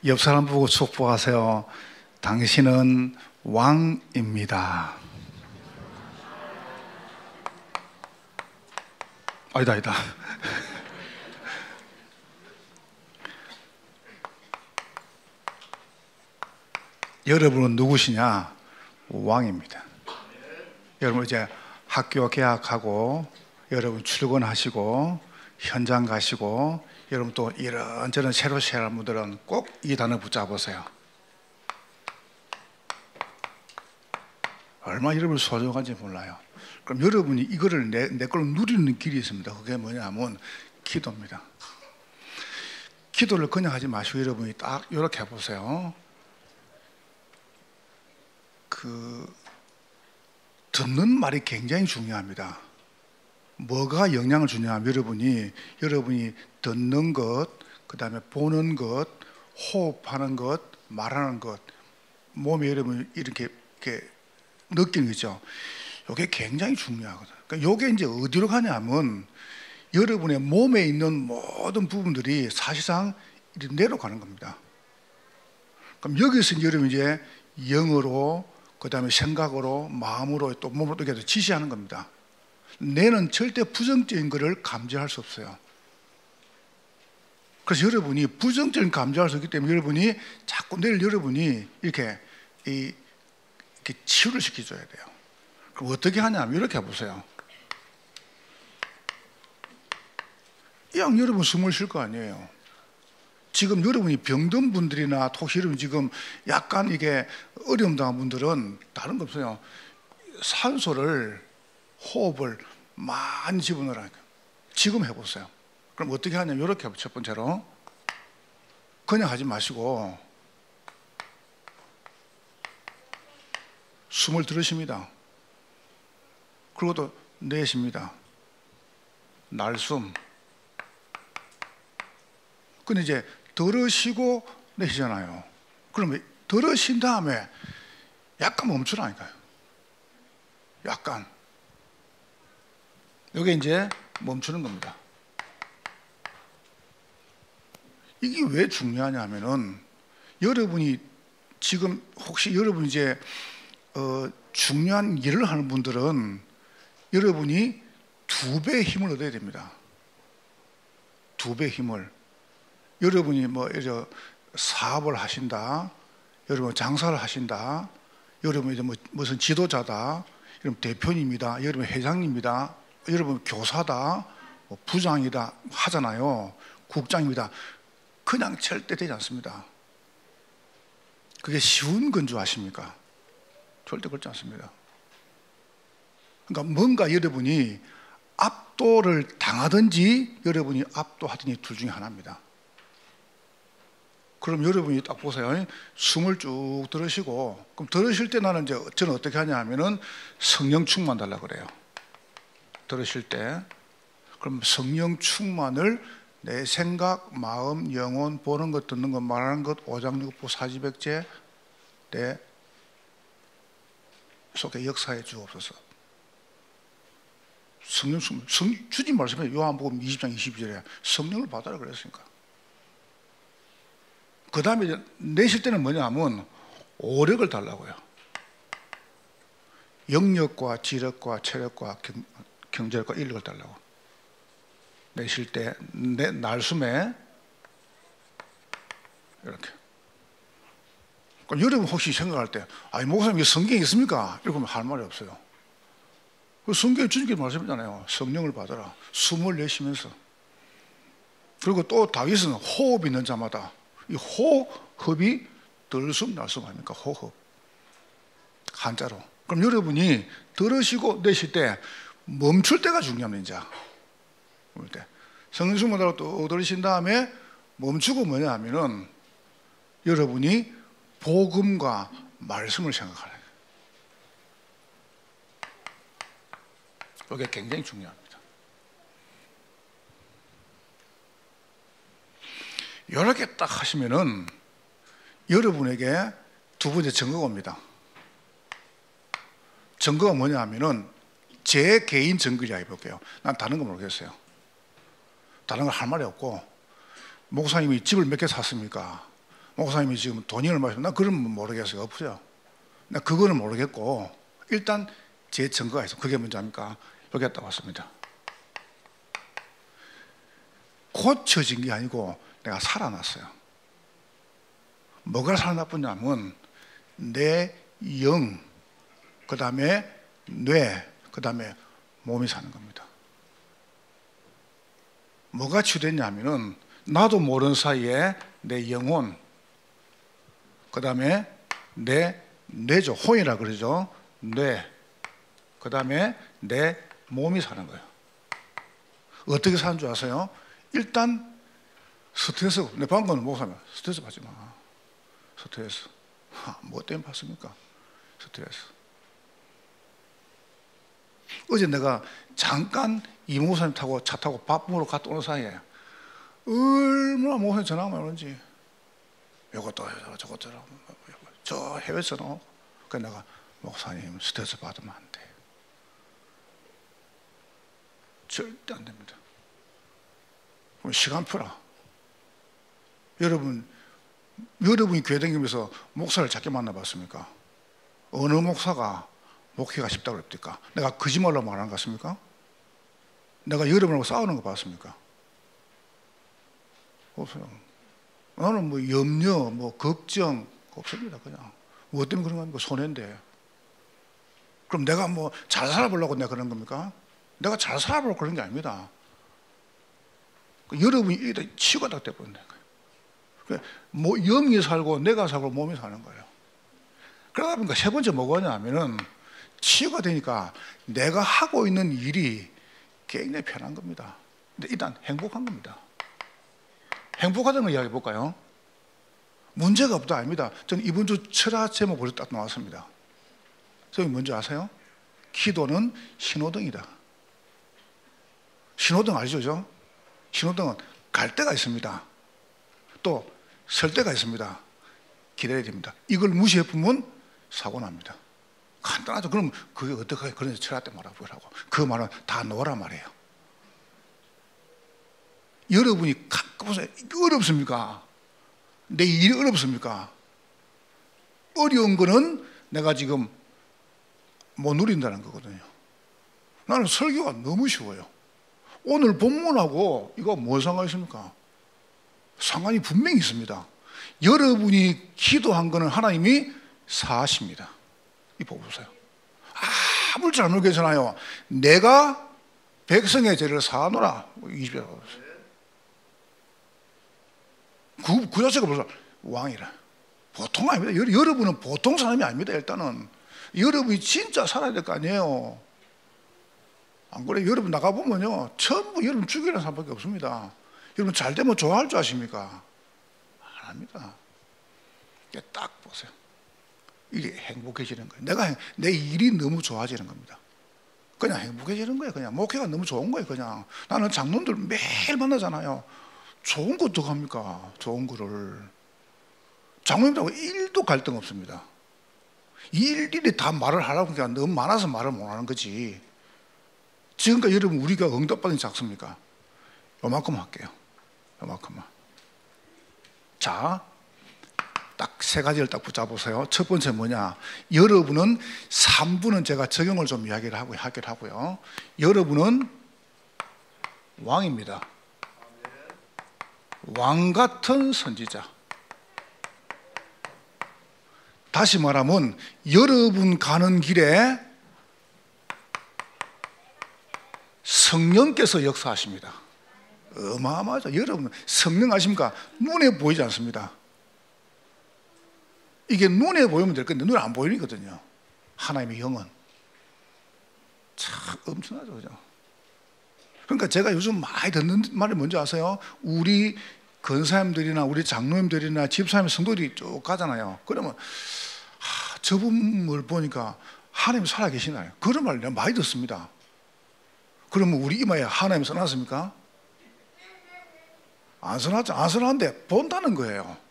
옆 사람 보고 축복하세요. 당신은 왕입니다. 아니다. 여러분은 누구시냐? 왕입니다. 여러분 이제 학교 개학하고 여러분 출근하시고 현장 가시고 여러분 또 이런저런 새로 시작할 분들은 꼭 이 단어 붙잡으세요. 얼마나 여러분을 소중한지 몰라요. 그럼 여러분이 이거를 내 걸로 누리는 길이 있습니다. 그게 뭐냐면 기도입니다. 기도를 그냥 하지 마시고 여러분이 딱 이렇게 해보세요. 듣는 말이 굉장히 중요합니다. 뭐가 영향을 주냐면 여러분이 듣는 것, 그 다음에 보는 것, 호흡하는 것, 말하는 것, 몸에 여러분이 이렇게 느끼는 거죠. 이게 굉장히 중요하거든요. 그러니까 이게 이제 어디로 가냐면 여러분의 몸에 있는 모든 부분들이 사실상 이렇게 내려가는 겁니다. 그럼 여기서 여러분 이제 영어로, 그 다음에 생각으로, 마음으로, 또 몸으로 이렇게 지시하는 겁니다. 뇌는 절대 부정적인 것을 감지할 수 없어요. 그래서 여러분이 부정적인 감지할 수 없기 때문에 여러분이 자꾸 뇌를 여러분이 이렇게 치유를 시켜줘야 돼요. 그럼 어떻게 하냐면 이렇게 해보세요. 그냥 여러분 숨을 쉴 거 아니에요. 지금 여러분이 병든 분들이나 혹시 여러분 지금 약간 이게 어려움 당한 분들은 다른 거 없어요. 산소를, 호흡을 많이 집어넣으라니까. 지금 해보세요. 그럼 어떻게 하냐면 이렇게 해보세요. 첫 번째로 그냥 하지 마시고 숨을 들으십니다. 그리고 또 내쉽니다. 날숨. 근데 이제 들으시고 내쉬잖아요. 그러면 들으신 다음에 약간 멈추라니까요. 약간. 이게 이제 멈추는 겁니다. 이게 왜 중요하냐면은 여러분이 지금 혹시 여러분이 이제 중요한 일을 하는 분들은 여러분이 2배의 힘을 얻어야 됩니다. 2배의 힘을. 여러분이 뭐 사업을 하신다, 여러분 장사를 하신다, 여러분 이제 무슨 지도자다, 여러분 대표님이다, 여러분 회장님이다, 여러분 교사다, 뭐 부장이다 하잖아요. 국장입니다. 그냥 절대 되지 않습니다. 그게 쉬운 건 줄 아십니까? 절대 그렇지 않습니다. 그러니까 뭔가 여러분이 압도를 당하든지 여러분이 압도하든지 둘 중에 하나입니다. 그럼 여러분이 딱 보세요. 숨을 쭉 들으시고, 그럼 들으실 때 저는 어떻게 하냐 하면은 성령 충만 달라고 그래요. 들으실 때. 그럼 성령 충만을 내 생각, 마음, 영혼, 보는 것, 듣는 것, 말하는 것, 오장육부, 사지백제 내 속에 역사해 주옵소서. 성령 충만. 주님 말씀에 요한복음 20장 22절에 성령을 받아라 그랬으니까. 그 다음에 내쉴 때는 뭐냐면 오력을 달라고요. 영력과 지력과 체력과 경제력과 인력을 달라고. 내쉴 때 내 날숨에 이렇게. 그러니까 여러분 혹시 생각할 때 아니 목사님 이게 성경에 있습니까? 이러면 할 말이 없어요. 성경에 주님께서 말씀했잖아요. 성령을 받아라. 숨을 내쉬면서. 그리고 또 다윗은 호흡 있는 자마다 이 호흡이 들숨 날숨 아닙니까? 호흡 한자로. 그럼 여러분이 들으시고 내쉴 때 멈출 때가 중요합니다. 이제 성령 충만으로 또 들으신 다음에 멈추고 뭐냐 하면은 여러분이 복음과 말씀을 생각하는 거예요. 이게 굉장히 중요합니다. 이렇게 딱 하시면은 여러분에게 두 번째 증거가 옵니다. 증거가 뭐냐 하면은 제 개인 증거를 이야기해 볼게요. 난 다른 거 모르겠어요. 다른 거 할 말이 없고, 목사님이 집을 몇 개 샀습니까? 목사님이 지금 돈이 얼마 있으면 나 그런 건 모르겠어요. 없어요. 나 그거는 모르겠고 일단 제 증거가 있어. 그게 뭔지 압니까? 여기 갔다 왔습니다. 고쳐진 게 아니고 내가 살아났어요. 뭐가 살아났냐면 내 영, 그 다음에 뇌, 그 다음에 몸이 사는 겁니다. 뭐가 치유됐냐면은 나도 모르는 사이에 내 영혼, 그 다음에 내 뇌죠. 혼이라 그러죠. 뇌, 그 다음에 내 몸이 사는 거예요. 어떻게 사는 줄 아세요? 일단 스트레스, 내 방금 목사님 스트레스 받지 마. 스트레스. 뭐 때문에 받습니까? 스트레스. 어제 내가 잠깐 이 목사님 타고 차 타고 밥 먹으러 갔다 오는 사이에 얼마나 목사님 전화가 오는지 이것도 해라 저것도 해라 저 해외에서 오고 그래서 내가 목사님 스트레스 받으면 안 돼. 절대 안 됩니다. 그럼 시간표라. 여러분이 교회 다니면서 목사를 작게 만나봤습니까? 어느 목사가 목회가 쉽다고 그랬습니까? 내가 거짓말로 말하는 것 같습니까? 내가 여러분하고 싸우는 거 봤습니까? 없어요. 나는 뭐 염려, 뭐 걱정 없습니다. 그냥 뭐 때문에 그런 겁니까? 손해인데. 그럼 내가 뭐 잘 살아보려고 내가 그런 겁니까? 내가 잘 살아보려고 그런 게 아닙니다. 여러분이 이게 치유가 딱 돼버린 거예요. 뭐 영이 살고 내가 살고 몸이 사는 거예요. 그러다 보니까 세 번째 뭐가 하냐면은 치유가 되니까 내가 하고 있는 일이 굉장히 편한 겁니다. 근데 일단 행복한 겁니다. 행복하다는 걸 이야기해 볼까요? 문제가 없다 아닙니다. 저는 이번 주 철학 제목으로 딱 나왔습니다. 선생님 뭔지 아세요? 기도는 신호등이다. 신호등 아시죠? 신호등은 갈 때가 있습니다. 또 설 때가 있습니다. 기다려야 됩니다. 이걸 무시해 보면 사고 납니다. 간단하죠. 그럼 그게 어떻게 그런 철학 때 말하고 그 말은 다 놓으라 말이에요. 여러분이 가끔 보세요. 어렵습니까? 내 일이 어렵습니까? 어려운 거는 내가 지금 못 누린다는 거거든요. 나는 설교가 너무 쉬워요. 오늘 본문하고 이거 뭐 상관이 있습니까? 상관이 분명히 있습니다. 여러분이 기도한 거는 하나님이 사하십니다. 이거 보세요. 아무리 잘 모르겠잖아요. 내가 백성의 죄를 사하노라. 20절 그 자체가 벌써 왕이라. 보통 아닙니다. 여러분은 보통 사람이 아닙니다. 일단은 여러분이 진짜 살아야 될 거 아니에요. 안 그래? 여러분 나가보면요 전부 여러분 죽이는 사람밖에 없습니다. 여러분 잘 되면 좋아할 줄 아십니까? 안 합니다. 딱 보세요. 이게 행복해지는 거예요. 내 일이 너무 좋아지는 겁니다. 그냥 행복해지는 거예요. 그냥 목회가 너무 좋은 거예요. 그냥 나는 장로들 매일 만나잖아요. 좋은 거 어떡합니까? 좋은 거를 장로님하고 1도 갈등 없습니다. 일일이 다 말을 하라고 하니까 너무 많아서 말을 못 하는 거지. 지금까지 여러분 우리가 응답받은 게 작습니까? 요만큼 할게요. 요만큼만. 자, 딱 세 가지를 딱 붙잡으세요. 첫 번째 뭐냐? 여러분은 3부는 제가 적용을 좀 이야기를 하고요. 여러분은 왕입니다. 왕 같은 선지자. 다시 말하면 여러분 가는 길에 성령께서 역사하십니다. 어마어마하죠. 여러분 성령 아십니까? 눈에 보이지 않습니다. 이게 눈에 보이면 될 건데 눈에 안 보이거든요. 하나님의 영은 참 엄청나죠. 그죠? 그러니까 제가 요즘 많이 듣는 말이 뭔지 아세요? 우리 권사님들이나 우리 장로님들이나 집사님 성도들이 쭉 가잖아요. 그러면 저분을 보니까 하나님 살아계시나요? 그런 말 내가 많이 듣습니다. 그러면 우리 이마에 하나님 써놨습니까? 안 써놨죠. 안 써놨는데 본다는 거예요.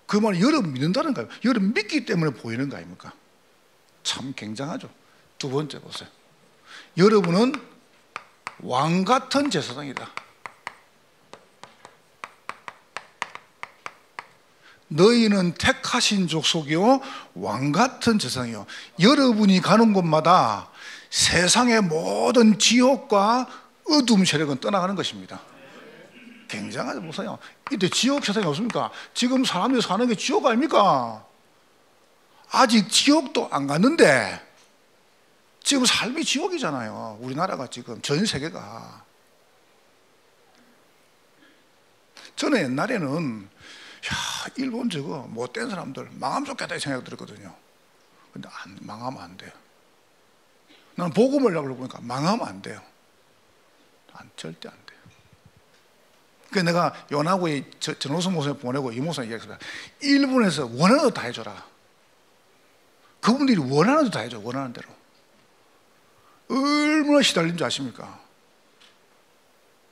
그 말은 여러분 믿는다는 거예요. 여러분 믿기 때문에 보이는 거 아닙니까? 참 굉장하죠. 두 번째 보세요. 여러분은 왕 같은 제사장이다. 너희는 택하신 족속이요 왕같은 제사장이요. 여러분이 가는 곳마다 세상의 모든 지옥과 어두움 세력은 떠나가는 것입니다. 굉장하지 보세요. 이때 지옥 세상이 없습니까? 지금 사람들이 사는 게 지옥 아닙니까? 아직 지옥도 안 갔는데 지금 삶이 지옥이잖아요. 우리나라가 지금 전 세계가. 저는 옛날에는 일본 저거 못된 사람들 망하면 좋겠다 이 생각 들었거든요. 근데 망하면 안 돼요. 나는 복음을 하려고 보니까 망하면 안 돼요. 절대 안 돼요. 그래서 내가 요나구에 전호성 목사님 보내고 이 목사님 이야기했습니다. 일본에서 원하는 대로 다 해줘라. 그분들이 원하는 대로 다 해줘. 원하는 대로. 얼마나 시달린 줄 아십니까?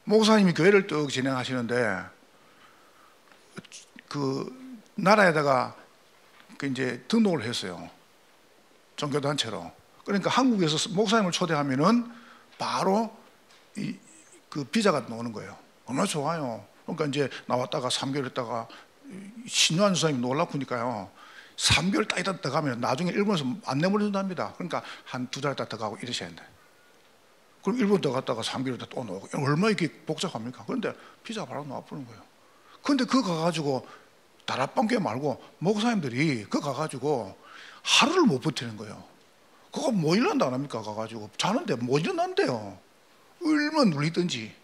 목사님이 교회를 쭉 진행하시는데 그 나라에다가 이제 등록을 했어요. 종교단체로. 그러니까 한국에서 목사님을 초대하면은 바로 그 비자가 나오는 거예요. 얼마나 좋아요. 그러니까 이제 나왔다가 3개월 있다가 신요한 선생님이 놀라우니까요. 3개월 딱 있다 가면 나중에 일본에서 안 내보내준답니다. 그러니까 한 2달 있다 더 가고 이러셔야 돼. 그럼 일본 더 갔다가 3개월 있다 또 나오고 얼마나 이렇게 복잡합니까? 그런데 비자가 바로 나와버리는 거예요. 그런데 그거 가가지고 다락방교회 말고 목사님들이 그거 가가지고 하루를 못 버티는 거예요. 그거 뭐 일어난다 안 합니까? 가가지고 자는데 못 일어난대요. 얼마나 눌리든지.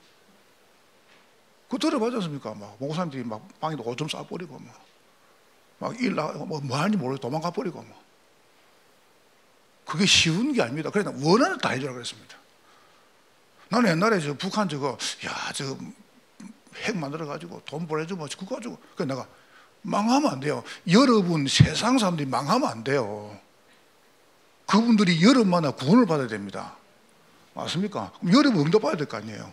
그거 들어봤지 않습니까? 막 목사님들이 막 방에도 오줌 싸버리고 막 일 나가고 뭐 하는지 모르고 도망가 버리고 뭐. 그게 쉬운 게 아닙니다. 그래서 원하는 다 해주라 그랬습니다. 나는 옛날에 저 북한 저거 저 핵 만들어가지고 돈 보내주면 그거 가지고 그래서 내가 망하면 안 돼요. 여러분 세상 사람들이 망하면 안 돼요. 그분들이 여러분마다 구원을 받아야 됩니다. 맞습니까? 그럼 여러분 응답받아야 될 거 아니에요.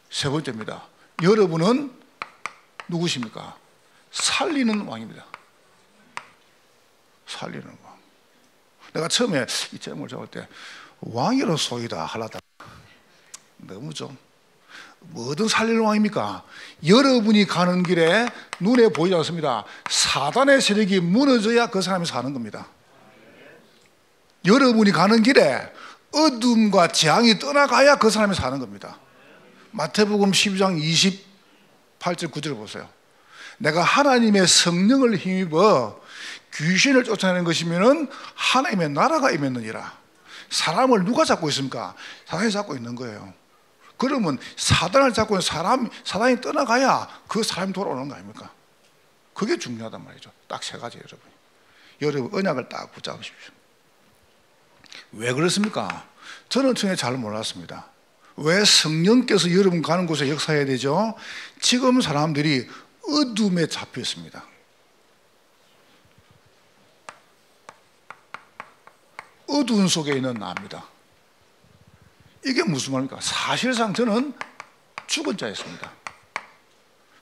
세 번째입니다. 여러분은 누구십니까? 살리는 왕입니다. 살리는 왕. 내가 처음에 이 제목을 적을 때 왕이로소이다 하려다 너무 좀 뭐든 살리는 왕입니까? 여러분이 가는 길에 눈에 보이지 않습니다. 사단의 세력이 무너져야 그 사람이 사는 겁니다. 여러분이 가는 길에 어둠과 재앙이 떠나가야 그 사람이 사는 겁니다. 마태복음 12장 28절 9절을 보세요. 내가 하나님의 성령을 힘입어 귀신을 쫓아내는 것이면은 하나님의 나라가 임했느니라. 사람을 누가 잡고 있습니까? 사단이 잡고 있는 거예요. 그러면 사단을 잡고 있는 사단이 떠나가야 그 사람이 돌아오는 거 아닙니까? 그게 중요하단 말이죠. 딱 세 가지 여러분 언약을 딱 붙잡으십시오. 왜 그렇습니까? 저는 처음에 잘 몰랐습니다. 왜 성령께서 여러분 가는 곳에 역사해야 되죠? 지금 사람들이 어둠에 잡혀 있습니다. 어두운 속에 있는 나입니다. 이게 무슨 말입니까? 사실상 저는 죽은 자였습니다.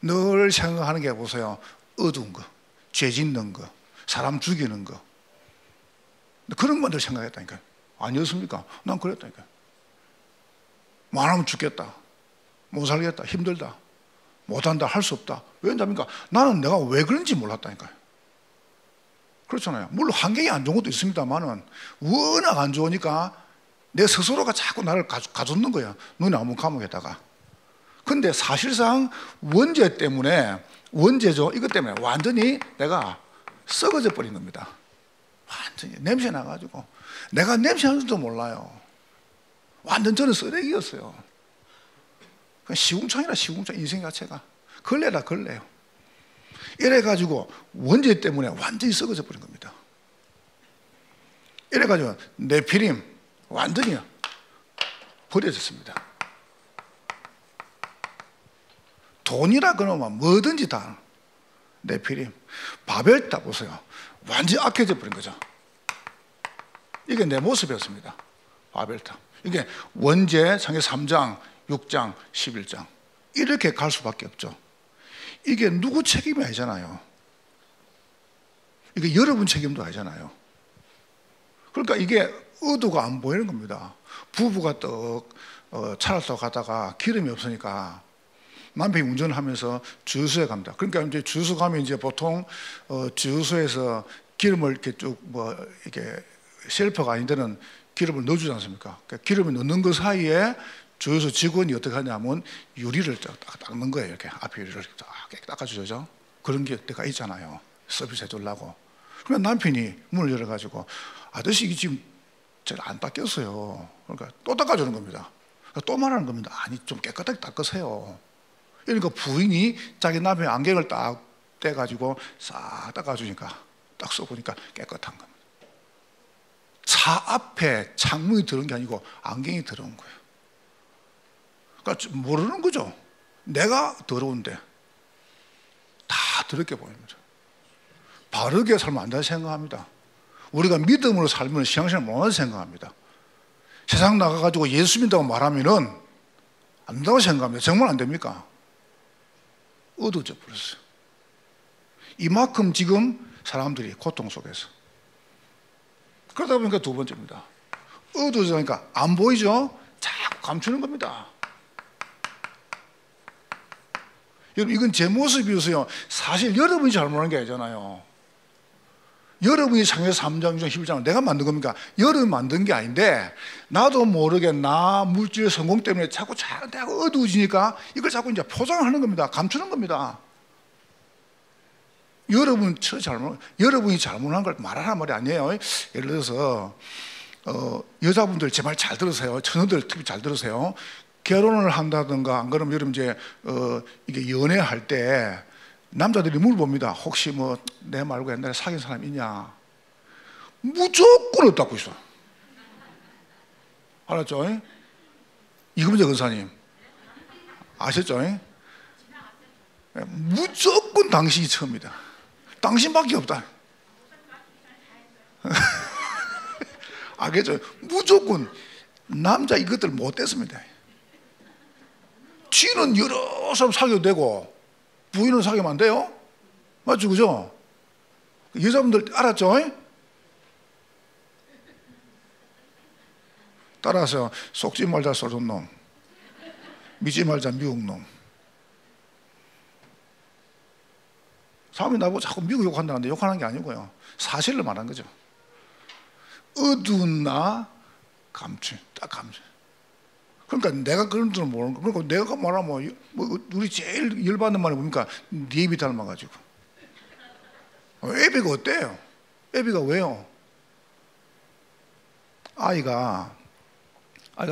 늘 생각하는 게 보세요. 어두운 거, 죄 짓는 거, 사람 죽이는 거. 그런 것들 생각했다니까요. 아니었습니까? 난 그랬다니까요. 말하면 죽겠다, 못 살겠다, 힘들다, 못한다, 할 수 없다. 왜냐합니까? 나는 내가 왜 그런지 몰랐다니까요. 그렇잖아요. 물론 환경이 안 좋은 것도 있습니다만은 워낙 안 좋으니까 내 스스로가 자꾸 나를 가두는 거야. 눈에 아무 감옥에다가. 근데 사실상 원죄 때문에, 원죄죠. 이것 때문에 완전히 내가 썩어져 버린 겁니다. 완전히 냄새 나가지고 내가 냄새 나는지도 몰라요. 완전 저는 쓰레기였어요. 그냥 시궁창이라 시궁창. 인생 자체가 걸레라 걸레요. 이래가지고 원죄 때문에 완전히 썩어져 버린 겁니다. 이래가지고 네피림 완전히 버려졌습니다. 돈이라 그러면 뭐든지 다 네피림. 바벨탑 보세요. 완전히 악해져 버린 거죠. 이게 내 모습이었습니다. 바벨탑. 이게 원죄 창세기 3장, 6장, 11장 이렇게 갈 수밖에 없죠. 이게 누구 책임이 아니잖아요. 이게 여러분 책임도 아니잖아요. 그러니까 이게 의도가 안 보이는 겁니다. 부부가 떡 차를 타고 가다가 기름이 없으니까 남편이 운전을 하면서 주유소에 갑니다. 그러니까 이제 주유소 가면 이제 보통 주유소에서 기름을 이렇게 쭉 뭐 이렇게 셀프가 아닌 데는 기름을 넣어주지 않습니까? 그러니까 기름을 넣는 그 사이에 주유소 직원이 어떻게 하냐면 유리를 딱 닦는 거예요. 이렇게 앞에 유리를 딱 닦아주죠. 그런 게 때가 있잖아요. 서비스 해주려고. 그러면 남편이 문을 열어가지고 아저씨 이게 지금 잘 안 닦였어요. 그러니까 또 닦아주는 겁니다. 그러니까 또 말하는 겁니다. 아니 좀 깨끗하게 닦으세요. 그러니까 부인이 자기 남편의 안경을 딱 떼가지고 싹 닦아주니까 딱 써보니까 깨끗한 겁니다. 차 앞에 창문이 들어온 게 아니고 안경이 들어온 거예요. 그러니까 모르는 거죠. 내가 더러운데 다 더럽게 보입니다. 바르게 살면 안 된다고 생각합니다. 우리가 믿음으로 살면 신앙생활 못 한다고 생각합니다. 세상 나가가지고 예수 믿다고 말하면은 안 된다고 생각합니다. 정말 안 됩니까? 어두워져 버렸어요. 이만큼 지금 사람들이 고통 속에서. 그러다 보니까 두 번째입니다. 어두워지니까 안 보이죠? 자꾸 감추는 겁니다. 여러분, 이건 제 모습이어서요. 사실 여러분이 잘못한 게 아니잖아요. 여러분이 창세기 3장 중 11장을 내가 만든 겁니까? 여러분이 만든 게 아닌데 나도 모르게 나 물질 성공 때문에 자꾸 내가 어두워지니까 이걸 자꾸 이제 포장하는 겁니다. 감추는 겁니다. 여러분이 잘못한 걸 말하란 말이 아니에요. 예를 들어서 여자분들 제 말 잘 들으세요. 처녀들 특히 잘 들으세요. 결혼을 한다든가 안 그러면 여러분 이제 이게 연애할 때 남자들이 물어봅니다. 혹시 뭐 내 말고 옛날에 사귄 사람 있냐? 무조건 없다고 있어. 알았죠? 이금재 근사님 아셨죠? 무조건 당신이 처음이다. 당신밖에 없다. 알겠죠? 무조건 남자 이것들 못 됐습니다. 쥐는 여러 사람 사귀어도 되고 부인은 사귀면 안 돼요? 맞죠? 그죠? 여자분들 알았죠? 따라서 속지 말자 쏘던 놈, 믿지 말자 미국 놈. 사람이 나보고 자꾸 미국 욕한다는데 욕하는 게 아니고요. 사실을 말한 거죠. 어두운 나 감추, 딱 감추. 그러니까 내가 그런 줄은 모르는 거. 그러니까 내가 말하면 뭐 우리 제일 열받는 말이 뭡니까? 네 애비 닮아가지고. 애비가 어때요? 애비가 왜요? 아이가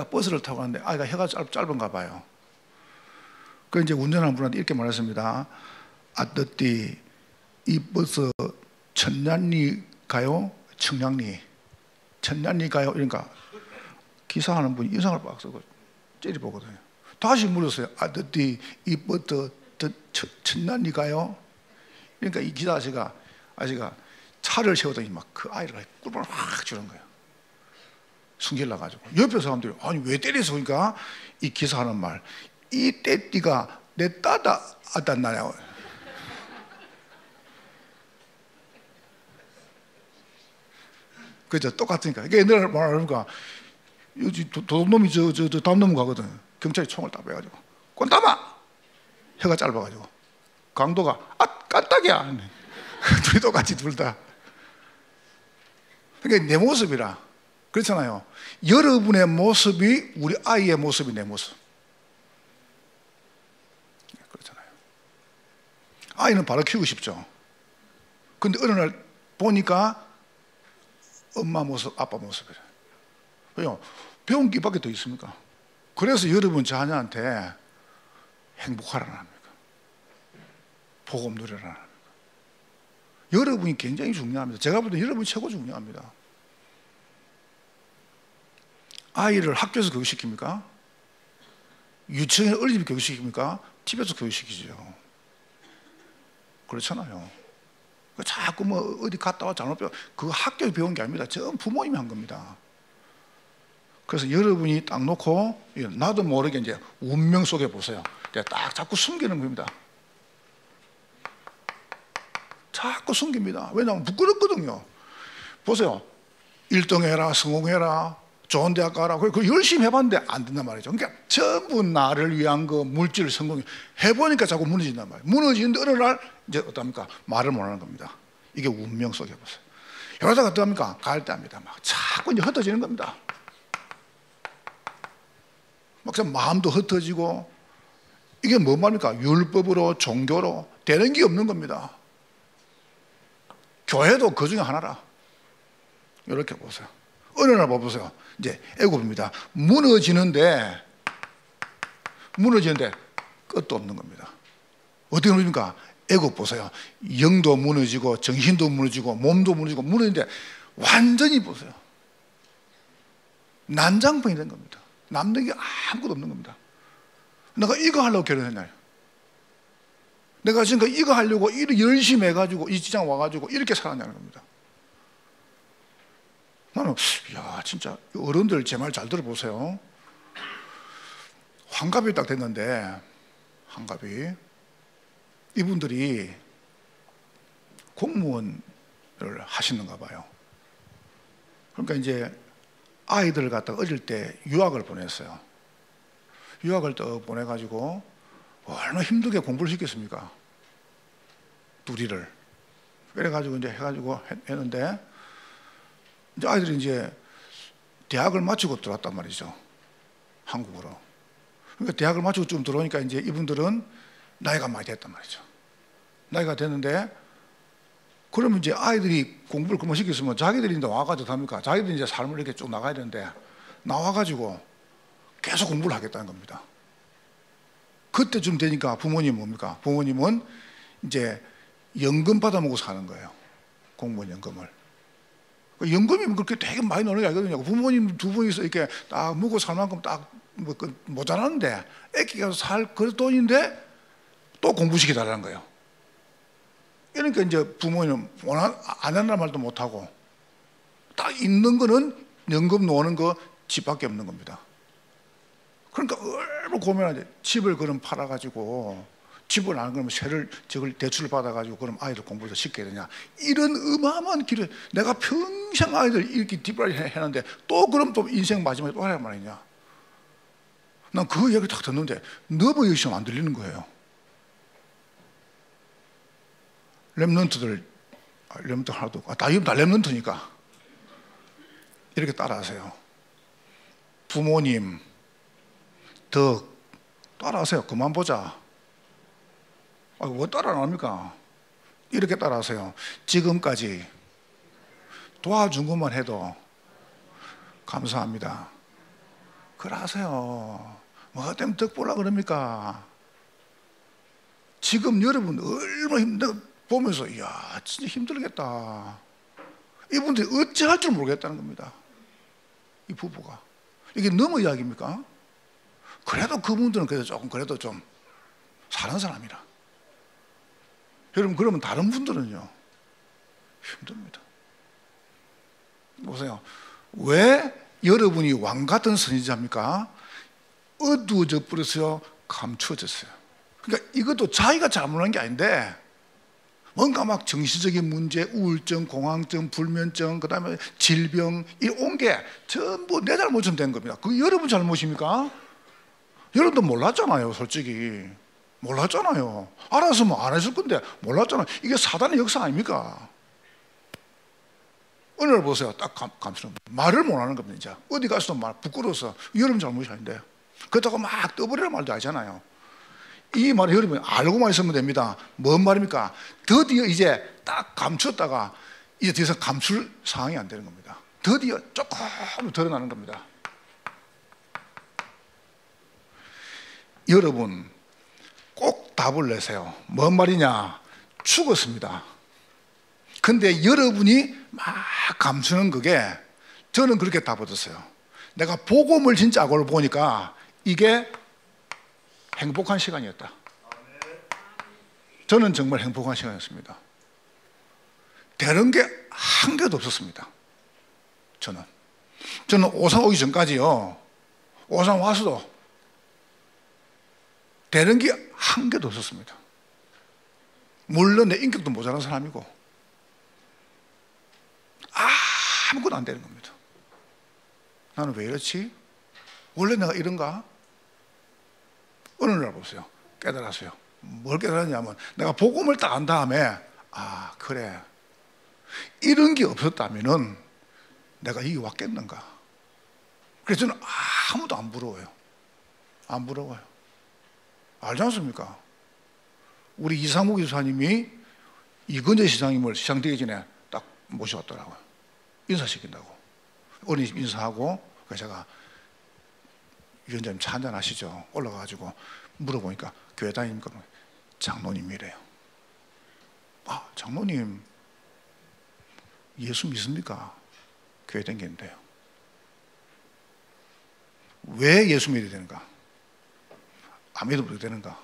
버스를 타고 가는데 아이가 혀가 짧은가 봐요. 그 이제 운전하는 분한테 이렇게 말했습니다. 아뜨띠 이 버스 천년리 가요? 청량리? 천년리 가요? 그러니까 기사하는 분이 인상을 빡 쓰고 째려보거든요. 다시 물었어요. 아뜨띠 이 버스 천년리 가요? 그러니까 이 기사 아저씨가 차를 세우더니 막 그 아이를 꿀밤을 확 주는 거예요. 숨길라 가지고 옆에 사람들이 아니 왜 때려서 그러니까 이 기사하는 말 이 떼띠가 내 따다 아단나냐. 그죠? 똑같으니까. 이게 옛날에 말하니까 도둑놈이 저 다음 놈 가거든. 경찰이 총을 딱 빼가지고 꼰따마! 혀가 짧아가지고 강도가 깐딱이야. 둘이 똑같이 둘 다. 그러니까 내 모습이라 그렇잖아요. 여러분의 모습이 우리 아이의 모습이 내 모습. 그렇잖아요. 아이는 바로 키우고 싶죠. 근데 어느 날 보니까 엄마 모습, 아빠 모습이래요. 왜요? 배운 게 이밖에 더 있습니까? 그래서 여러분 자녀한테 행복하라는 합니까? 복음 누리라는 합니까? 여러분이 굉장히 중요합니다. 제가 볼 때 여러분이 최고 중요합니다. 아이를 학교에서 교육시킵니까? 유치원에 어린이집 교육시킵니까? 집에서 교육시키죠. 그렇잖아요. 자꾸 뭐 어디 갔다 와 잘못 배워. 그거 학교에 배운 게 아닙니다. 전 부모님이 한 겁니다. 그래서 여러분이 딱 놓고 나도 모르게 이제 운명 속에 보세요. 딱 자꾸 숨기는 겁니다. 자꾸 숨깁니다. 왜냐하면 부끄럽거든요. 보세요. 1등 해라, 성공해라, 좋은 대학 가라. 그 열심히 해봤는데 안 된단 말이죠. 그러니까 전부 나를 위한 그 물질 성공 해보니까 자꾸 무너진단 말이에요. 무너지는데 어느 날 이제 어떡합니까? 말을 못하는 겁니다. 이게 운명 속에 보세요. 이러다가 어떡합니까? 갈 때 합니다. 막 자꾸 이제 흩어지는 겁니다. 막상 마음도 흩어지고 이게 뭔 말입니까? 율법으로 종교로 되는 게 없는 겁니다. 교회도 그 중에 하나라. 이렇게 보세요. 어느 날 봐보세요. 이제 애굽입니다. 무너지는데 끝도 없는 겁니다. 어떻게 무너집니까? 애굽 보세요. 영도 무너지고 정신도 무너지고 몸도 무너지고 무너지는데 완전히 보세요. 난장판이 된 겁니다. 남는 게 아무것도 없는 겁니다. 내가 이거 하려고 결혼했나요? 내가 지금 이거 하려고 이렇게 열심히 해가지고 이 지장 와가지고 이렇게 살았냐는 겁니다. 나는 야 진짜 어른들 제 말 잘 들어보세요. 환갑이 딱 됐는데 환갑이 이분들이 공무원을 하시는가 봐요. 그러니까 이제 아이들을 갖다가 어릴 때 유학을 보냈어요. 유학을 또 보내가지고 얼마나 힘들게 공부를 시켰습니까? 둘이를. 그래가지고 이제 해가지고 했는데 이제 아이들이 이제 대학을 마치고 들어왔단 말이죠. 한국으로. 그러니까 대학을 마치고 좀 들어오니까 이제 이분들은 나이가 많이 됐단 말이죠. 나이가 됐는데 그러면 이제 아이들이 공부를 그만 시켰으면 자기들이 이제 와가지고 합니까? 자기들이 이제 삶을 이렇게 쭉 나가야 되는데 나와가지고 계속 공부를 하겠다는 겁니다. 그때쯤 되니까 부모님은 뭡니까? 부모님은 이제 연금 받아먹고 사는 거예요. 공무원 연금을. 연금이 그렇게 되게 많이 나오는 게 아니거든요. 부모님 두 분이서 이렇게 딱 먹고 살 만큼 딱 모자라는데 애기가 살 그 돈인데 또 공부시켜달라는 거예요. 그러니까 이제 부모님은 안 한다는 말도 못하고 딱 있는 거는 연금 놓는 거 집밖에 없는 겁니다. 그러니까 얼마나 고민하지. 집을 그럼 팔아가지고 집을 안 그러면 저걸 대출을 받아가지고 그럼 아이들 공부를 더 시켜야 되냐. 이런 어마어마한 길을 내가 평생 아이들 이렇게 뒷바라지 해놨는데 또 그럼 또 인생 마지막에 또 하란 말이냐. 난 그 이야기를 딱 듣는데 너무 열심히 안 들리는 거예요. 랩런트들, 랩런트 하나도 없고, 다 랩런트니까 이렇게 따라하세요. 부모님, 더 따라하세요. 그만 보자. 왜 따라 안 합니까? 이렇게 따라하세요. 지금까지 도와준 것만 해도 감사합니다. 그러세요. 뭐 때문에 덕 보려고 그럽니까? 지금 여러분 얼마나 힘들어 보면서 이야 진짜 힘들겠다. 이분들이 어찌할 줄 모르겠다는 겁니다. 이 부부가. 이게 너무 이야기입니까? 그래도 그분들은 그래도 조금 그래도 좀 사는 사람이라. 여러분 그러면 다른 분들은요 힘듭니다. 보세요. 왜 여러분이 왕 같은 선지자입니까? 어두워져 버렸어요. 감추어졌어요. 그러니까 이것도 자기가 잘못한 게 아닌데 뭔가 막 정신적인 문제, 우울증, 공황증, 불면증, 그 다음에 질병 이 온 게 전부 내 잘못처럼 된 겁니다. 그 여러분 잘못입니까? 여러분도 몰랐잖아요. 솔직히 몰랐잖아요. 알았으면 안 했을 건데 몰랐잖아요. 이게 사단의 역사 아닙니까? 어느 날 보세요. 딱 감추는 말을 못하는 겁니다. 이제 어디 가서도 말 부끄러워서 여러분 잘못이 아닌데 그렇다고 막 떠버리는 말도 아니잖아요. 이 말을 여러분 알고만 있으면 됩니다. 뭔 말입니까? 드디어 이제 딱 감췄다가 이제 더 이상 감출 상황이 안 되는 겁니다. 드디어 조금 드러나는 겁니다. 여러분 꼭 답을 내세요. 뭔 말이냐? 죽었습니다. 근데 여러분이 막 감추는 그게 저는 그렇게 답 얻었어요. 내가 복음을 진짜 알고 보니까 이게 행복한 시간이었다. 저는 정말 행복한 시간이었습니다. 되는 게 한 개도 없었습니다. 저는 오산 오기 전까지요. 오산 와서도 되는 게 한 개도 없었습니다. 물론 내 인격도 모자란 사람이고 아무것도 안 되는 겁니다. 나는 왜 이렇지? 원래 내가 이런가? 어느 날 보세요. 깨달았어요. 뭘 깨달았냐면 내가 복음을 딱 안 다음에 아 그래 이런 게 없었다면은 내가 여기 왔겠는가? 그래서 저는 아무도 안 부러워요. 안 부러워요. 알지 않습니까? 우리 이상국 기사님이 이건재 시장님을 시장 되기 전에 딱 모셔왔더라고요. 인사시킨다고. 어린이집 인사하고 그래서 제가 위원장님 차 한잔 하시죠. 올라가가지고 물어보니까 교회 다니니까 장로님이래요. 아 장로님 예수 믿습니까? 교회 다니겠는데요. 왜 예수 믿어야 되는가? 안 믿어도 되는가?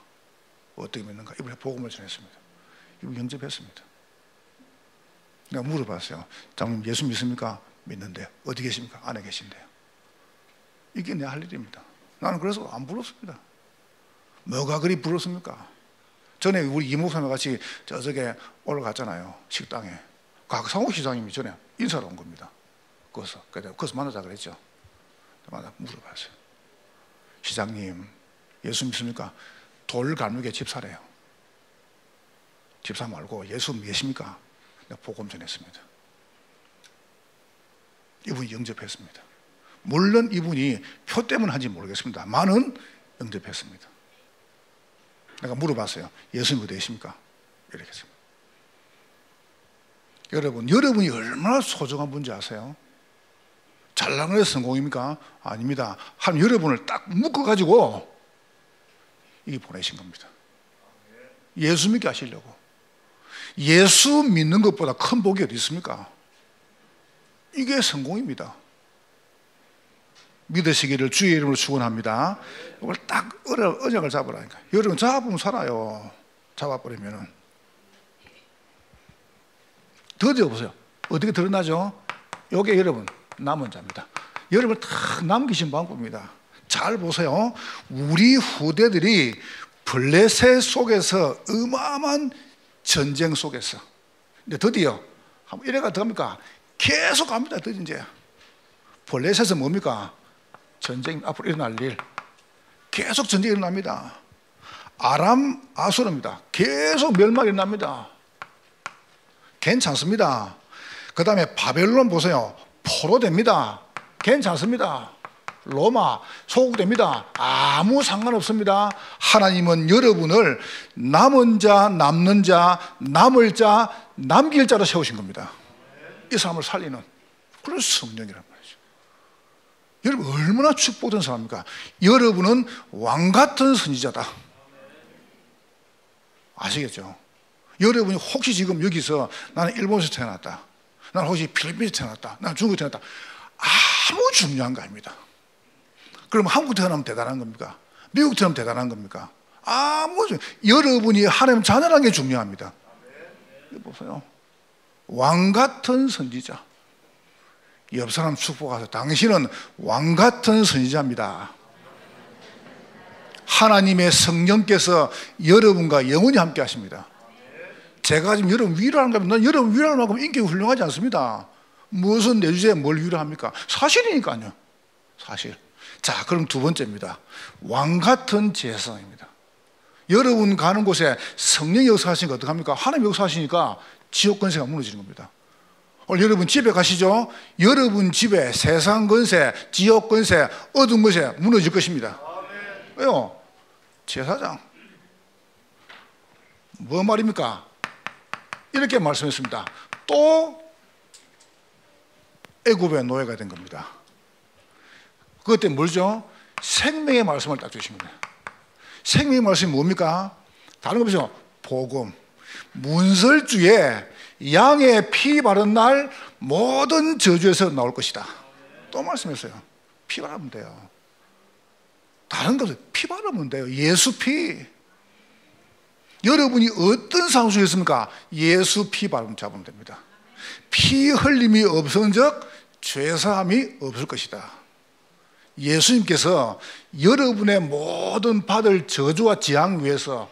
어떻게 믿는가? 이번에 복음을 전했습니다. 이번 영접했습니다. 내가 물어봤어요. 장로님 예수 믿습니까? 믿는데요. 어디 계십니까? 안에 계신데요. 이게 내 할 일입니다. 나는 그래서 안 불렀습니다. 뭐가 그리 불렀습니까? 전에 우리 이목사님 같이 저쪽에 올라갔잖아요. 식당에. 박상호 시장님이 전에 인사로 온 겁니다. 거기서 만나자 그랬죠. 물어봤어요. 시장님 예수 믿습니까? 돌갈매기 집사래요. 집사 말고 예수 믿으십니까? 내가 복음 전했습니다. 이분이 영접했습니다. 물론 이분이 표 때문에 한지 모르겠습니다. 많은 영접했습니다. 내가 물어봤어요. 예수 믿으십니까? 이렇게 했습니다. 여러분이 얼마나 소중한 분인지 아세요? 잘난 거에서 성공입니까? 아닙니다. 한 여러분을 딱 묶어가지고 이게 보내신 겁니다. 예수 믿게 하시려고. 예수 믿는 것보다 큰 복이 어디 있습니까? 이게 성공입니다. 믿으시기를 주의 이름으로 축원합니다. 이걸 딱 언약을 잡으라니까. 여러분 잡으면 살아요. 잡아버리면은. 드디어 보세요. 어떻게 드러나죠? 이게 여러분 남은 자입니다. 여러분 딱 남기신 방법입니다. 잘 보세요. 우리 후대들이 블레셋 속에서 어마어마한 전쟁 속에서 근데 드디어 이래가 들어갑니까? 계속 갑니다. 드디어 이제 블레셋은 뭡니까? 전쟁 앞으로 일어날 일 계속 전쟁이 일어납니다. 아람 아수르입니다. 계속 멸망이 일어납니다. 괜찮습니다. 그 다음에 바벨론 보세요. 포로됩니다. 괜찮습니다. 로마 소국됩니다. 아무 상관없습니다. 하나님은 여러분을 남은 자, 남는 자, 남을 자, 남길 자로 세우신 겁니다. 이 사람을 살리는 그런 성령이란 말이죠. 여러분 얼마나 축복된 사람입니까? 여러분은 왕같은 선지자다. 아시겠죠? 여러분이 혹시 지금 여기서 나는 일본에서 태어났다, 나는 혹시 필리핀에서 태어났다, 나는 중국에서 태어났다, 아무 중요한 거 아닙니다. 그럼 한국 태어나면 대단한 겁니까? 미국 태어나면 대단한 겁니까? 여러분이 하나님 자녀라는 게 중요합니다. 보세요. 왕같은 선지자. 옆 사람 축복하세요. 당신은 왕같은 선지자입니다. 하나님의 성령께서 여러분과 영원히 함께 하십니다. 제가 지금 여러분 위로하는 거면 난 여러분 위로하는 만큼 인격이 훌륭하지 않습니다. 무슨 내 주제에 뭘 위로합니까? 사실이니까요. 사실. 자, 그럼 두 번째입니다. 왕같은 제사장입니다. 여러분 가는 곳에 성령이 역사하시니까 어떡합니까? 하나님 역사하시니까 지옥 권세가 무너지는 겁니다. 오늘 여러분 집에 가시죠? 여러분 집에 세상 권세, 지옥 권세, 어두운 것에 무너질 것입니다. 왜요? 제사장. 뭐 말입니까? 이렇게 말씀했습니다. 또 애굽의 노예가 된 겁니다. 그것 때문에 뭐죠? 생명의 말씀을 딱 주신 겁니다. 생명의 말씀이 뭡니까? 다른 거 보세요. 복음. 문설주에 양의 피 바른 날 모든 저주에서 나올 것이다. 또 말씀했어요. 피 바르면 돼요. 다른 거 피 바르면 돼요. 예수 피. 여러분이 어떤 상황 속에 있습니까? 예수 피 바르면 잡으면 됩니다. 피 흘림이 없은 적 죄사함이 없을 것이다. 예수님께서 여러분의 모든 받을 저주와 재앙 위해서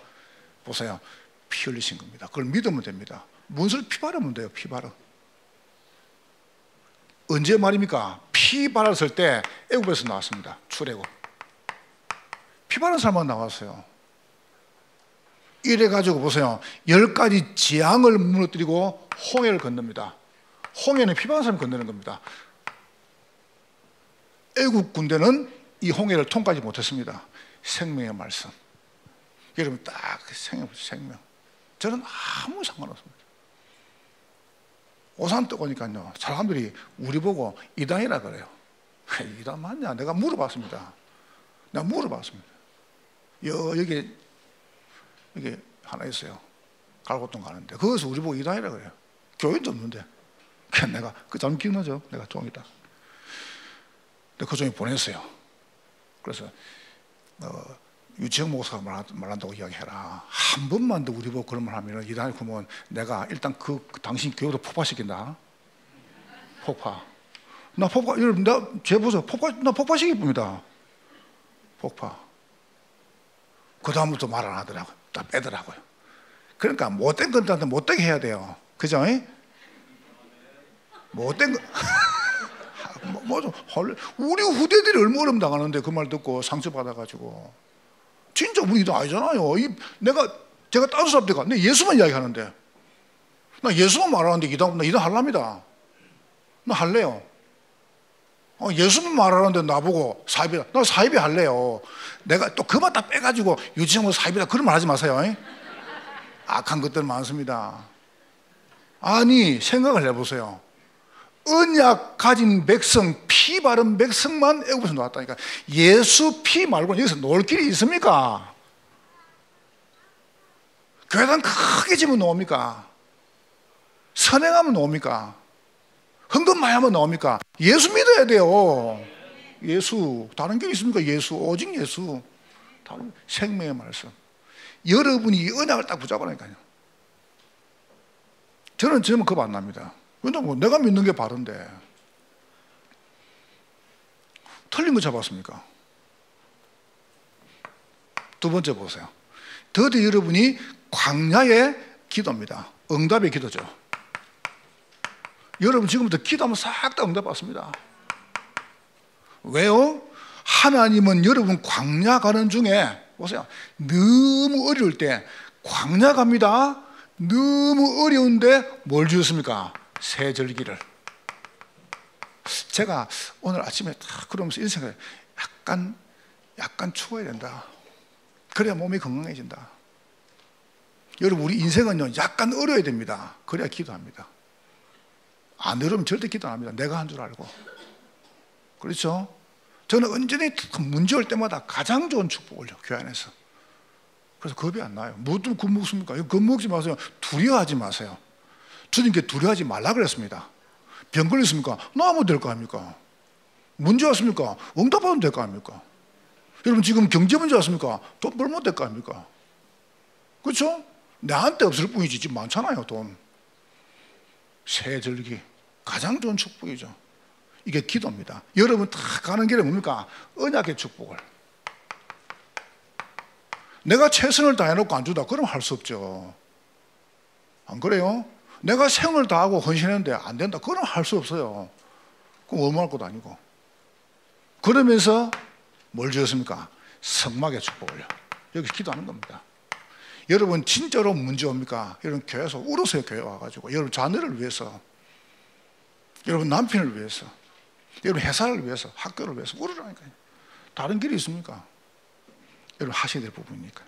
보세요. 피 흘리신 겁니다. 그걸 믿으면 됩니다. 문설 피 바르면 돼요. 피 바르. 언제 말입니까? 피 피 발랐을 때 애굽에서 나왔습니다. 출애굽. 피 바른 사람만 나왔어요. 이래가지고 보세요. 10가지 재앙을 무너뜨리고 홍해를 건넙니다. 홍해는 피 바른 사람이 건너는 겁니다. 애국 군대는 이 홍해를 통과하지 못했습니다. 생명의 말씀. 여러분 딱 생명. 저는 아무 상관없습니다. 오산 떠 오니까요, 사람들이 우리 보고 이단이라 그래요. 이단 맞냐? 내가 물어봤습니다. 내가 물어봤습니다. 여기 하나 있어요. 갈고동 가는데 거기서 우리 보고 이단이라 그래요. 교인도 없는데. 그냥 내가 그 점 기억나죠? 내가 좀 이따. 근데 그 종이 보냈어요. 그래서 유치영 목사가 말한다고 이야기해라. 한 번만 더 우리 보고 그런 말 하면 이단이 그러면 내가 일단 그 당신 교회도 폭파시킨다. 폭파. 나 폭파, 여러분, 제 보세요. 나 폭파시킬 겁니다. 폭파. 그다음부터 말 안 하더라고요. 다 빼더라고요. 그러니까 못된 건한테 못되게 해야 돼요. 그죠? 못된 거. 우리 후대들이 얼마나 어려움 당하는데 그 말 듣고 상처받아가지고. 진짜 우리 이단 아니잖아요. 제가 다른 사람들과 내 예수만 이야기하는데, 나 예수만 말하는데 나 이단 할랍니다. 나 할래요. 예수만 말하는데 나보고 사입이다. 나 사입이 할래요. 내가 또 그만 다 빼가지고 유치원으로 사입이다. 그런 말 하지 마세요. 악한 것들 많습니다. 아니, 생각을 해보세요. 언약 가진 백성, 피 바른 백성만 애굽에서 나왔다니까. 예수 피 말고는 여기서 놀 길이 있습니까? 교회당 크게 지면 나옵니까? 선행하면 나옵니까? 헌금 많이 하면 나옵니까? 예수 믿어야 돼요. 예수. 다른 게 있습니까? 예수. 오직 예수. 다른 생명의 말씀. 여러분이 이 언약을 딱 붙잡으라니까요. 저는 겁 안 납니다. 왜냐면 내가 믿는 게 바른데. 틀린 거 잡았습니까? 두 번째 보세요. 드디어 여러분이 광야의 기도입니다. 응답의 기도죠. 여러분 지금부터 기도하면 싹 다 응답 받습니다. 왜요? 하나님은 여러분 광야 가는 중에 보세요. 너무 어려울 때 광야 갑니다. 너무 어려운데 뭘 주셨습니까? 새 절기를. 제가 오늘 아침에 딱 그러면서 이런 생각을 약간 추워야 된다. 그래야 몸이 건강해진다. 여러분 우리 인생은요 약간 어려야 됩니다. 그래야 기도합니다. 안 어려우면 절대 기도 안 합니다. 내가 한 줄 알고. 그렇죠? 저는 언제나 문제 올 때마다 가장 좋은 축복을 요 교회 안에서. 그래서 겁이 안 나요. 뭐 좀 겁먹습니까? 겁먹지 마세요. 두려워하지 마세요. 주님께 두려워하지 말라 그랬습니다. 병 걸렸습니까? 나으면 될 거 아닙니까? 문제 왔습니까? 응답하면 될 거 아닙니까? 여러분 지금 경제 문제 왔습니까? 돈 벌면 될 거 아닙니까? 그렇죠? 나한테 없을 뿐이지 지금 많잖아요. 돈. 새 절기 가장 좋은 축복이죠. 이게 기도입니다. 여러분 다 가는 길에 뭡니까? 언약의 축복을. 내가 최선을 다해놓고 안 주다 그러면 할 수 없죠. 안 그래요? 내가 생을 다하고 헌신했는데 안 된다 그러면 할 수 없어요. 그럼 얼마할 것도 아니고. 그러면서 뭘 주었습니까? 성막의 축복을요. 여기서 기도하는 겁니다. 여러분 진짜로 문제 옵니까? 여러분 교회에서 울으세요. 교회 와가지고 여러분 자녀를 위해서, 여러분 남편을 위해서, 여러분 회사를 위해서, 학교를 위해서 울으라니까요. 다른 길이 있습니까? 여러분 하셔야 될 부분이니까.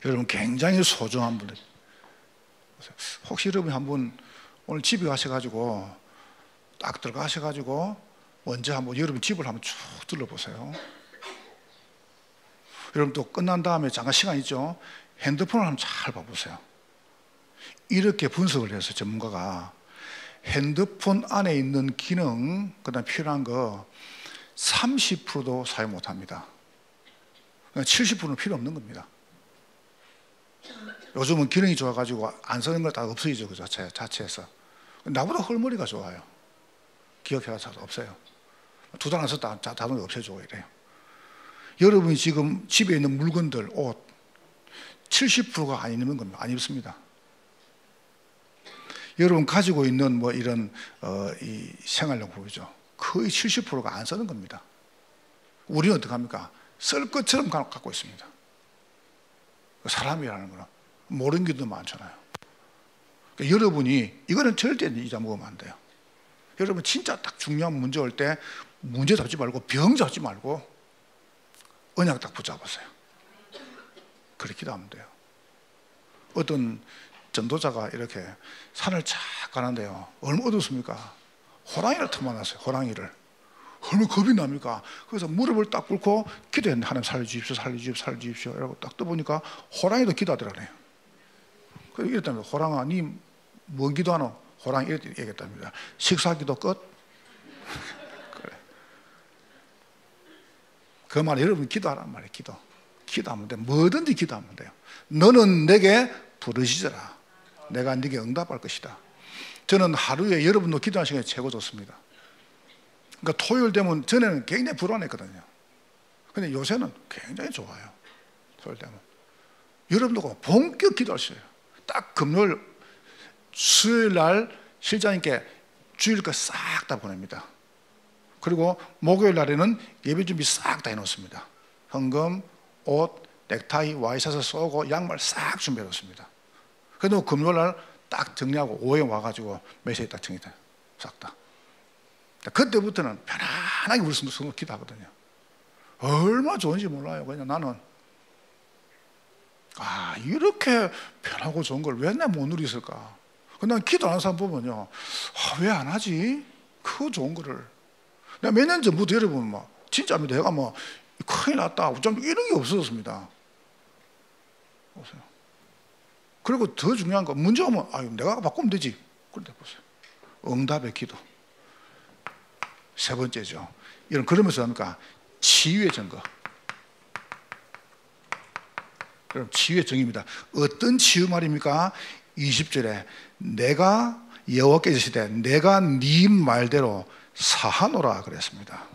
여러분 굉장히 소중한 분들. 혹시 여러분 한번 오늘 집에 가셔가지고 딱 들어가셔가지고 먼저 한번 여러분 집을 한번 쭉 둘러보세요. 여러분 또 끝난 다음에 잠깐 시간 있죠? 핸드폰을 한번 잘 봐보세요. 이렇게 분석을 해서 전문가가 핸드폰 안에 있는 기능, 그 다음에 필요한 거 30%도 사용 못합니다. 70%는 필요 없는 겁니다. 요즘은 기능이 좋아가지고 안 쓰는 걸 다 없어지죠. 그 자체에서. 나보다 헐머리가 좋아요. 기억해가지고 없어요. 2달 안 썼다 자동으로 없애주고 이래요. 여러분이 지금 집에 있는 물건들, 옷 70%가 안 입는 겁니다. 안 입습니다. 여러분 가지고 있는 뭐 이런 이 생활용품이죠. 거의 70%가 안 쓰는 겁니다. 우리는 어떻게 합니까? 쓸 것처럼 갖고 있습니다. 사람이라는 거는 모르는 게 더 많잖아요. 그러니까 여러분이 이거는 절대 잊어먹으면 안 돼요. 여러분 진짜 딱 중요한 문제 올 때 문제 잡지 말고 병 잡지 말고 언약 딱 붙잡았어요. 그렇게 기도하면 돼요. 어떤 전도자가 이렇게 산을 쫙 가는데요, 얼마 어둡습니까? 호랑이를 틈 만났어요. 호랑이를. 얼마나 겁이 납니까? 그래서 무릎을 딱 꿇고 기도했는데, 하나님 살려주십시오, 살려주십시오, 살려주십시오 이러고 딱 떠보니까 호랑이도 기도하더라고요. 그래서 이랬답니다. 호랑아, 니 뭔 기도하노? 호랑이 이렇게 얘기했답니다. 식사기도 끝? 그래. 그 말은 여러분 기도하란 말이에요. 기도하면 돼. 뭐든지 기도하면 돼요. 너는 내게 부르시더라. 내가 네게 응답할 것이다. 저는 하루에 여러분도 기도하는 시간이 최고 좋습니다. 그러니까 토요일 되면 전에는 굉장히 불안했거든요. 근데 요새는 굉장히 좋아요. 토요일 되면 여러분도 본격 기도할 수 있어요. 딱 금요일, 수요일 날 실장님께 주일 거 싹 다 보냅니다. 그리고 목요일 날에는 예배 준비 싹 다 해놓습니다. 헌금, 옷, 넥타이, 와이셔츠 쏘고 양말 싹 준비해 놓습니다. 그래도 금요일 날 딱 정리하고 오후에 와가지고 메시지 딱 정리해요. 싹 다. 그때부터는 편안하게 우리 성도 기도하거든요. 얼마나 좋은지 몰라요. 그냥 나는 이렇게 편하고 좋은 걸 왜 내가 못 누리었을까? 난 기도하는 사람 보면요, 왜 안 하지? 그 좋은 거를. 내가 몇 년 전부터 여러분 진짜 내가 큰일 났다, 좀 이런 게 없어졌습니다. 보세요. 그리고 더 중요한 거, 문제 오면 내가 바꾸면 되지. 그런데 보세요. 응답의 기도. 세 번째죠. 이런 그러면서 합니까? 치유의 증거. 그럼 치유의 증입니다. 어떤 치유 말입니까? 20절에 내가 여호와께 이르시되 내가 네 말대로 사하노라 그랬습니다.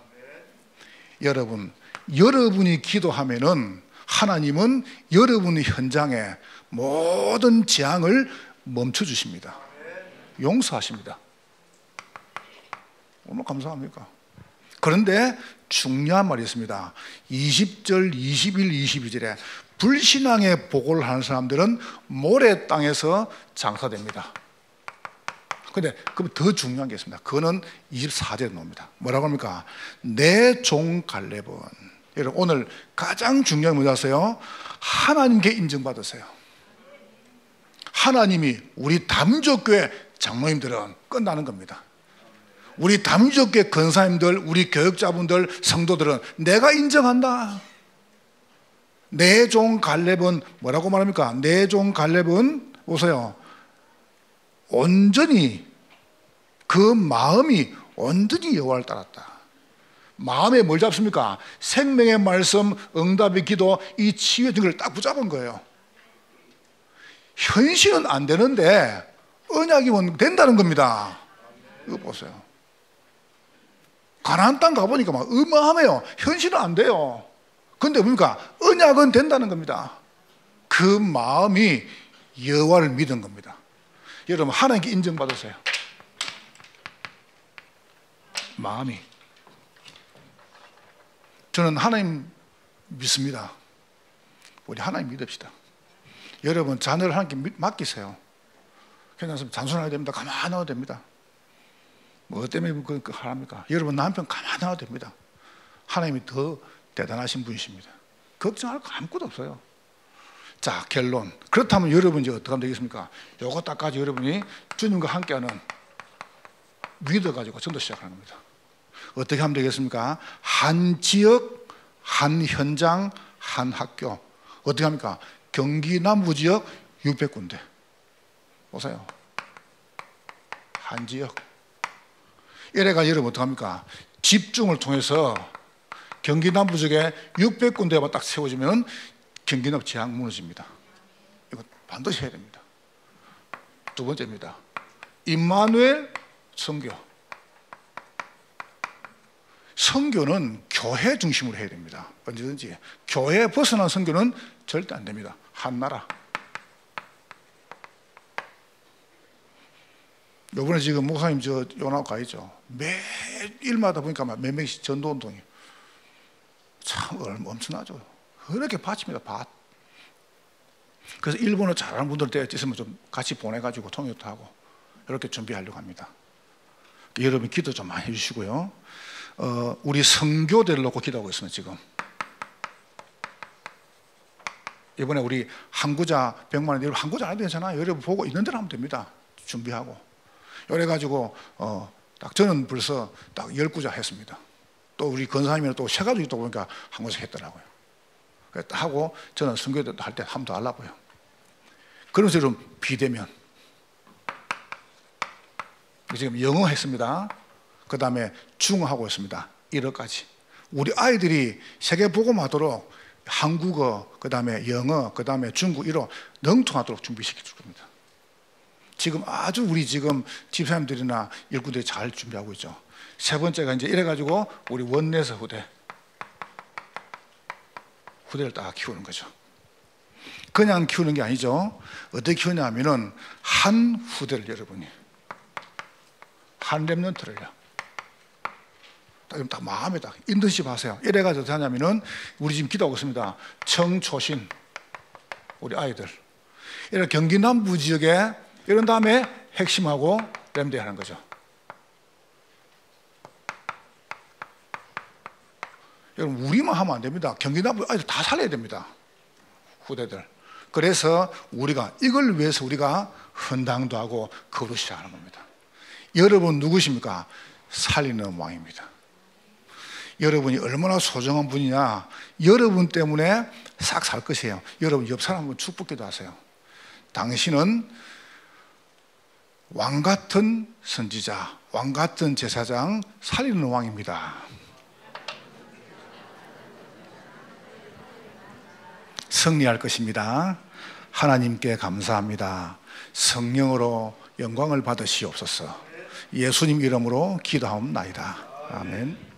여러분이 기도하면은 하나님은 여러분의 현장에 모든 재앙을 멈춰 주십니다. 용서하십니다. 얼마나 감사합니까? 그런데 중요한 말이 있습니다. 20절, 21, 22절에 불신앙의 보고를 하는 사람들은 모래 땅에서 장사됩니다. 근데 더 중요한 게 있습니다. 그거는 24절에 나옵니다. 뭐라고 합니까? 내 종 갈렙은, 여러분 오늘 가장 중요한 게 뭐지 아세요? 하나님께 인정받으세요. 하나님이 우리 담임교회 장로님들은 끝나는 겁니다. 우리 담임교회 권사님들, 우리 교육자분들, 성도들은 내가 인정한다. 내 종 갈렙은 뭐라고 말합니까? 내 종 갈렙은 보세요. 온전히 그 마음이 온전히 여호와를 따랐다. 마음에 뭘 잡습니까? 생명의 말씀, 응답의 기도, 이 치유의 등을 딱 붙잡은 거예요. 현실은 안 되는데 언약이면 된다는 겁니다. 이거 보세요. 가나안 땅 가보니까 어마어마해요. 현실은 안 돼요. 근데 뭡니까? 언약은 된다는 겁니다. 그 마음이 여호와를 믿은 겁니다. 여러분 하나님께 인정받으세요. 마음이. 저는 하나님 믿습니다. 우리 하나님 믿읍시다. 여러분 자녀를 하나님께 맡기세요. 그냥 잔소리해야 됩니다. 가만히 놔도 됩니다. 뭐 때문에 그거 하랍니까? 여러분 남편 가만히 놔도 됩니다. 하나님이 더 대단하신 분이십니다. 걱정할 거 아무것도 없어요. 자, 결론. 그렇다면 여러분 이제 어떻게 하면 되겠습니까? 요거 딱 가지고 여러분이 주님과 함께하는 믿어가지고 전도 시작하는 겁니다. 어떻게 하면 되겠습니까? 한 지역, 한 현장, 한 학교. 어떻게 합니까? 경기 남부 지역 600군데. 보세요. 한 지역. 이래가 여러분 어떻게 합니까? 집중을 통해서 경기 남부 지역에 600군데만 딱 세워지면 경기 남부 재앙 무너집니다. 이거 반드시 해야 됩니다. 두 번째입니다. 임마누엘 선교. 선교는 교회 중심으로 해야 됩니다. 언제든지. 교회 벗어난 선교는 절대 안 됩니다. 한 나라. 요번에 지금 목사님 저 요나고 가있죠. 매일마다 보니까 몇 명씩 전도운동이 참 엄청나죠. 그렇게 밭입니다. 밭. 그래서 일본어 잘하는 분들 있으면 좀 같이 보내가지고 통역도 하고 이렇게 준비하려고 합니다. 여러분 기도 좀 많이 해주시고요. 우리 선교대를 놓고 기도하고 있습니다. 지금 이번에 우리 항구자 100만 원, 여러분 항구자 안 해도 괜찮아요. 여러분 보고 있는 대로 하면 됩니다. 준비하고 이래가지고 딱 저는 벌써 딱 10구자 했습니다. 또 우리 권사님이랑 또 세 가지 있다 보니까 한 곳에 했더라고요. 하고 저는 선교대도 할 때 한번 더 하려고요. 그러면서 여러분 비대면 지금 영어 했습니다. 그 다음에 중어 하고 있습니다. 1어까지 우리 아이들이 세계복음하도록 한국어, 그 다음에 영어, 그 다음에 중국 1어 능통하도록 준비시켜 줄 겁니다. 지금 아주 우리 지금 집사님들이나 일꾼들이 잘 준비하고 있죠. 세 번째가 이제 이래가지고 우리 원내서 후대를 딱 키우는 거죠. 그냥 키우는 게 아니죠. 어떻게 키우냐 하면은 한 후대를 여러분이 한 렘넌트를요. 딱 마음에 딱 인턴십 하세요. 이래가지고 어떻게 하냐면은 우리 지금 기도하고 있습니다. 청초신 우리 아이들 이런 경기 남부 지역에 이런 다음에 핵심하고 렘대 하는 거죠. 여러분 우리만 하면 안 됩니다. 경기 남부 아이들 다 살려야 됩니다. 후대들. 그래서 우리가 이걸 위해서 우리가 헌당도 하고 거룩 시작하는 겁니다. 여러분 누구십니까? 살리는 왕입니다. 여러분이 얼마나 소중한 분이냐. 여러분 때문에 싹 살 것이에요. 여러분 옆 사람은 축복기도 하세요. 당신은 왕 같은 선지자, 왕 같은 제사장, 살리는 왕입니다. 승리할 것입니다. 하나님께 감사합니다. 성령으로 영광을 받으시옵소서. 예수님 이름으로 기도하옵나이다. 아멘.